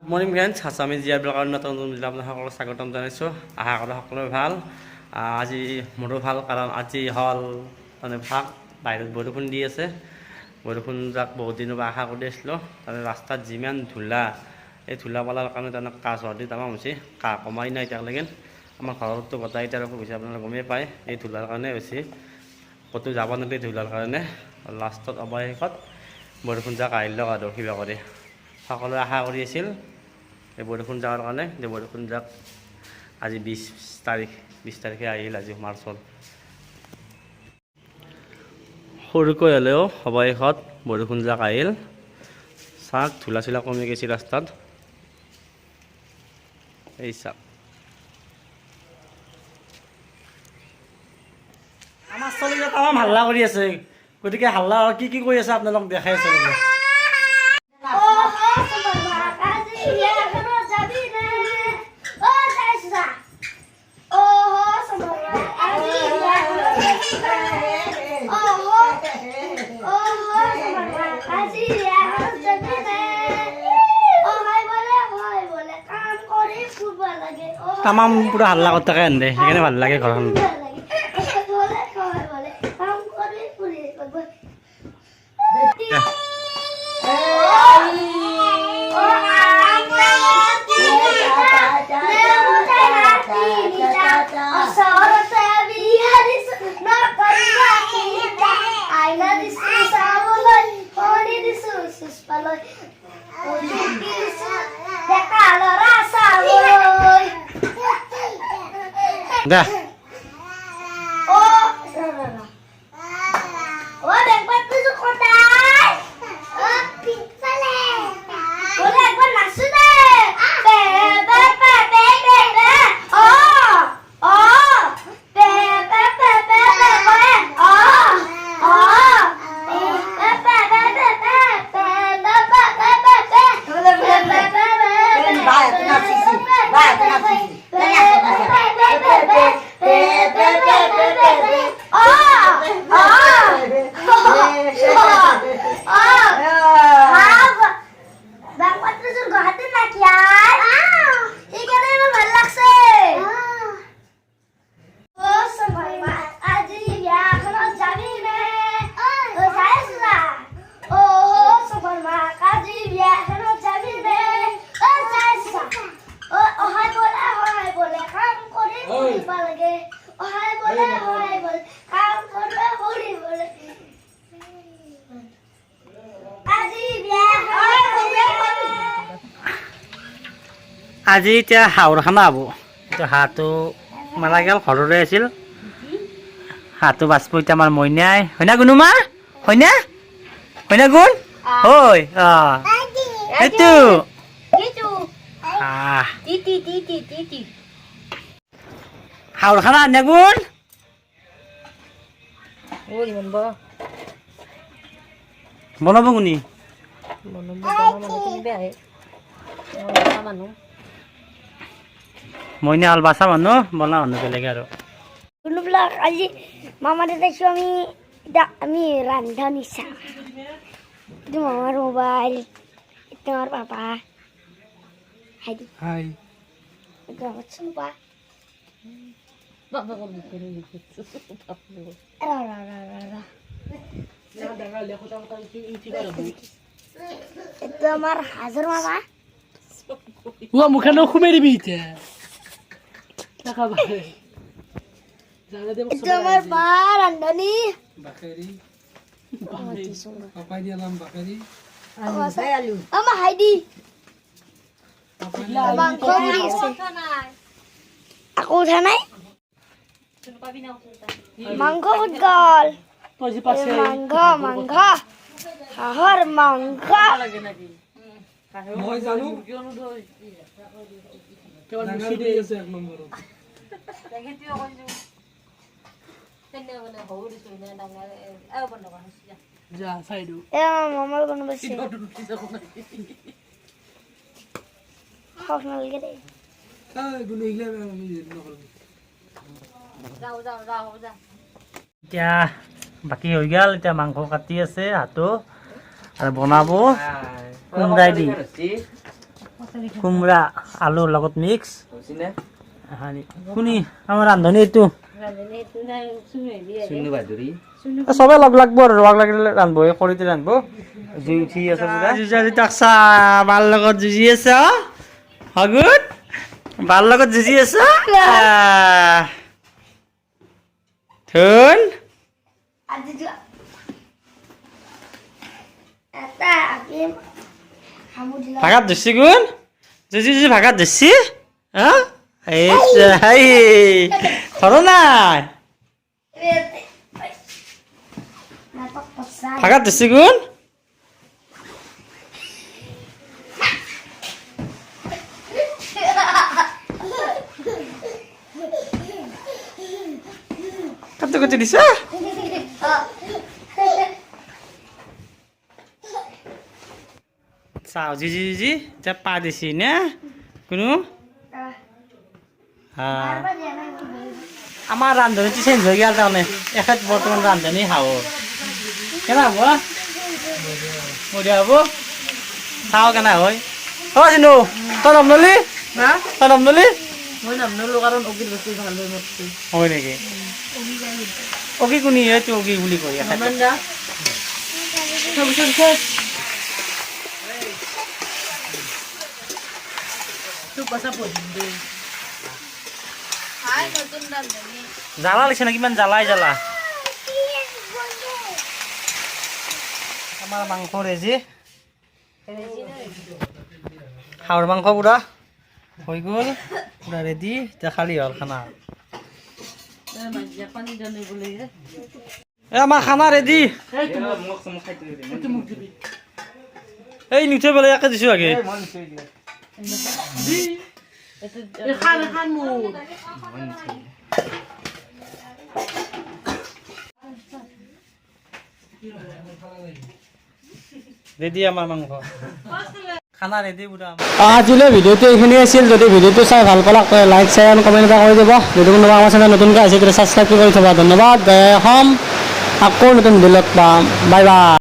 Morning friends, আছামী জিয়াৰ ব্লগৰ নতুন ভিডিঅ'লৈ আপোনালোকক স্বাগতম জনাইছোঁ। আশা কৰোঁ সকলোৰে ভাল। আজি মোৰো ভাল, কাৰণ আজি হ'ল মানে ভাগ বাহিৰত বৰষুণ দি আছে। বৰষুণ যাক বহুত দিনৰ পৰা আশা কৰি আছিলোঁ। তাৰে ৰাস্তাত যিমান ধূলা, এই ধূলা পেলাৰ কাৰণে তাৰমানে কাহ চৰ্দি তামাম হৈছে। কাহ কমাই নাই এতিয়ালৈকে। আমাৰ ঘৰতো গোটাই এতিয়া হৈছে, আপোনালোকে গমেই পায়। এই ধূলাৰ কাৰণে হৈছে, ক'তো যাব নিদিয়ে ধূলাৰ কাৰণে। লাষ্টত অৱশেষত বৰষুণ যাক আহিল আৰু কিবা কৰি সকলোৱে আশা কৰি আছিল এই বৰষুণ যাৱাৰ কাৰণে। যে বৰষুণ যাক আজি 20 তাৰিখে আহিল। আজি মাৰ্চৰ সৰুকৈ হ'লেও অৱশেষত বৰষুণ যাক আহিল। চাওক ধূলা চূলা কমি গৈছে ৰাস্তাত। এই চাওক, আমাৰ ছোৱালীবিলাক তামাম হাল্লা কৰি আছে। গতিকে হাল্লা কি কি কৰি আছে আপোনালোক দেখাই আছে। তামাম পুৰা হাল্লা কৰি থাকে এনে, সেইকাৰণে ভাল লাগে ঘৰখন। Dah. আজি এতিয়া হাঁহৰ খানা হ'ব। হাঁহটো মাৰা গ'ল, ঘৰৰে আছিল। হাঁহটো বাচব এতিয়া আমাৰ মইনাই। হয়না গুণুমা? হয়না? হয়না গুণ? হয়। এইটো হাঁহৰ খানা আনে গুণ। বনাব কোনি? মইনা হ'ল বাচা মানুহ, বনা মানুহ বেলেগ আৰু। আজি মামা দেখাইছো আমি ৰান্ধনি চাম। এইটো মামাৰ মোবাইল, এইটো আমাৰ পাপা। হাই। এইটো আমার চুপা। এইটো আমার হাজার মামা। মুখে নুখুমাই দিবি এতিয়া। itu আমার বা রান্ধনি আমার হাইডি মাংস aku উঠা নাই মাংস উঠ গল মাংস হাঁহৰ মাংস মই জানো কেৱল মিছি দি আছে এক নম্বৰত যা চাইডো এ মামাৰ কোন বসে খাওছ না লাগে রে গুণ ইগলা আমি নকল যাও এতিয়া বাকী হৈ গ'ল। এতিয়া মাংস কাটি আছে হাঁহটো আৰু বনাব কোনদাই দি। কোমৰা আলুৰ লগত মিক্স শুনি আমাৰ ৰান্ধনী এইটো চবে লগ লাগব আৰু লগ লাগিলে ৰান্ধব এই খৰিতে ৰান্ধব জুই উঠি আছে পুৰা যুঁজাৰি তাক চা বাৰ লগত যুঁজি আছে হগুত বাৰ লগত যুঁজি আছে ধুন আজি যোৱা এটা আমি হামু দিলা ভাগাত ধরছি গুণ যুঁজি যুঁজি ভাগাত ধরছি হ্যাঁ এই ধরো নাই নাটক পছাই ভাগাত ধরছি গুণ কত কত দিছ চাও জি জি জি যা পা দিছি না কোনো হ্যাঁ আমার রান্ধনীটি চেঞ্জ হয়ে গেল তাহলে এখানে বর্তমান রান্ধনী হাও কেন হবো মরিয়া হবো চাও কেন হয় ও চিনু তোর নাম নলি না তোর নাম নলি মই নাম নলো কাৰণ অগিৰ বস্তু ভাল হৈ মৰছি হয় নাকি অকি কোনি তুই অকি বুলি কই এখানে মান্দা সবচন শেষ তুই পাছা পঢ়িম দে জ্বালা লাগছে না কিমান জ্বালাই জ্বালা আমার মাংস রেজি হাওড় মাংস পুরা হয়ে গেল পুরা রেডি এটা খালি হল খানা পানী জানি বলে এ আমার খানা রেডি এই নিচে বেলা একে দিছো আগে খান খান মোৰ রেডি আমার মাংস খানা রেডি পুরা আজিলৈ ভিডিঅ'টো এইখিনি আছিল যদি ভিডিঅ'টো চাই ভাল পালাক লাইক শ্বেয়াৰ আৰু কমেণ্ট এটা কৰি দিব যদি কোনোবা আমাৰ চেনেল নতুনকৈ আহিছে তেতিয়া ছাবস্ক্ৰাইব কৰি থবা ধন্যবাদ আকৌ নতুন ভিডিঅ'ত পাম বাই বাই